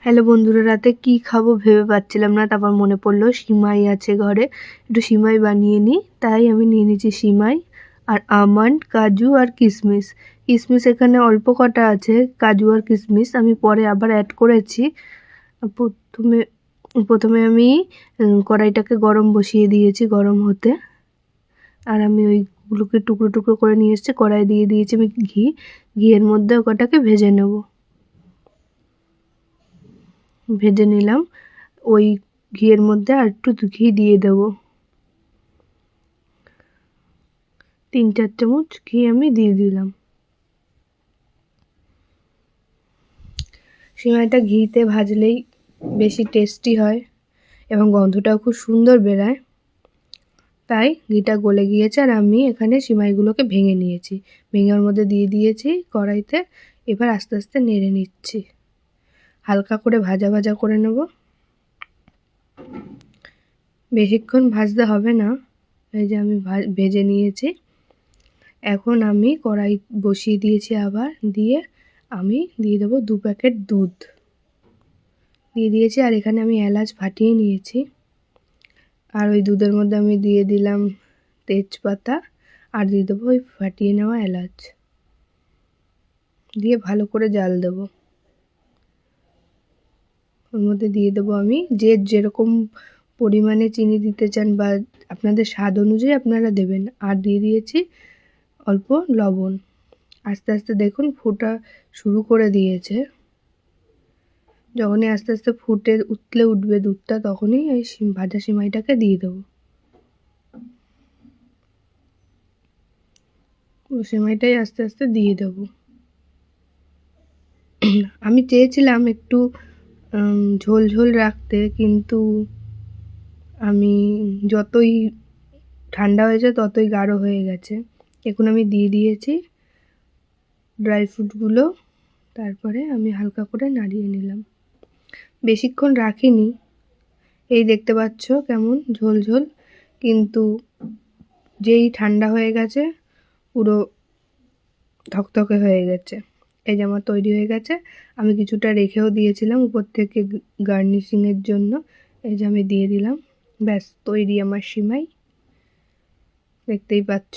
Hello বন্ধুরা, রাতে কি খাবো ভেবে পাচ্ছিলাম না, তারপর মনে পড়লো সিমাই আছে ঘরে, একটু সিমাই বানিয়ে নিই। তাই আমি নিয়ে নিয়েছি সিমাই আর আমন্ড, কাজু আর কিশমিশ। কিশমিশ এখানে অল্প কটা আছে, কাজু আর কিশমিশ আমি পরে আবার অ্যাড করেছি। প্রথমে প্রথমে আমি কড়াইটাকে গরম বসিয়ে দিয়েছি গরম হতে, আর আমি ওইগুলোকে টুকরো টুকরো করে নিয়ে এসেছি। কড়াই দিয়ে দিয়েছি আমি ঘিয়ের মধ্যে ওটাকে ভেজে নেব। ভেজে নিলাম, ওই ঘিয়ের মধ্যে আর একটু ঘি দিয়ে দেব। 3-4 চামচ ঘি আমি দিয়ে দিলাম। সিমাইটা ঘিতে ভাজলেই বেশি টেস্টি হয় এবং গন্ধটাও খুব সুন্দর বেরায়। তাই ঘিটা গলে গিয়েছে আর আমি এখানে সিমাইগুলোকে ভেঙে নিয়েছি, ভেঙে ওর মধ্যে দিয়ে দিয়েছি কড়াইতে। এবার আস্তে আস্তে নেড়ে নিচ্ছি, হালকা করে ভাজা ভাজা করে নেব। বেশিক্ষণ ভাজতে হবে না। এই যে আমি ভেজে নিয়েছি। এখন আমি কড়াই বসিয়ে দিয়েছি আবার, দিয়ে আমি দিয়ে দেবো 2 প্যাকেট দুধ দিয়ে দিয়েছি। আর এখানে আমি এলাচ ফাটিয়ে নিয়েছি, আর ওই দুধের মধ্যে আমি দিয়ে দিলাম তেজপাতা আর দিয়ে দেবো ওই ফাটিয়ে নেওয়া এলাচ, দিয়ে ভালো করে জাল দেব। ওর মধ্যে দিয়ে দেবো আমি যেরকম পরিমাণে চিনি দিতে চান বা আপনাদের স্বাদ অনুযায়ী আপনারা দেবেন। আর দিয়ে দিয়েছি অল্প লবণ। আস্তে আস্তে দেখুন ফোটা শুরু করে দিয়েছে। যখনই আস্তে আস্তে ফুটে উতলে উঠবে দুধটা, তখনই এই ভাজা সিমাইটাকে দিয়ে দেবো। ও সিমাইটাই আস্তে আস্তে দিয়ে দেবো। আমি চেয়েছিলাম একটু ঝোল ঝোল রাখতে, কিন্তু আমি যতই ঠান্ডা হয়েছে ততই গাঢ় হয়ে গেছে। এখন আমি দিয়ে দিয়েছি ড্রাই ফ্রুটগুলো, তারপরে আমি হালকা করে নাড়িয়ে নিলাম। বেশিক্ষণ রাখিনি, এই দেখতে পাচ্ছ কেমন ঝোল ঝোল, কিন্তু যেই ঠান্ডা হয়ে গেছে পুরো থকথকে হয়ে গেছে। এই যে আমার তৈরি হয়ে গেছে। আমি কিছুটা রেখেও দিয়েছিলাম উপর থেকে গার্নিশিংয়ের জন্য। এই যে আমি দিয়ে দিলাম, ব্যাস তৈরি আমার সিমাই, দেখতেই পাচ্ছ।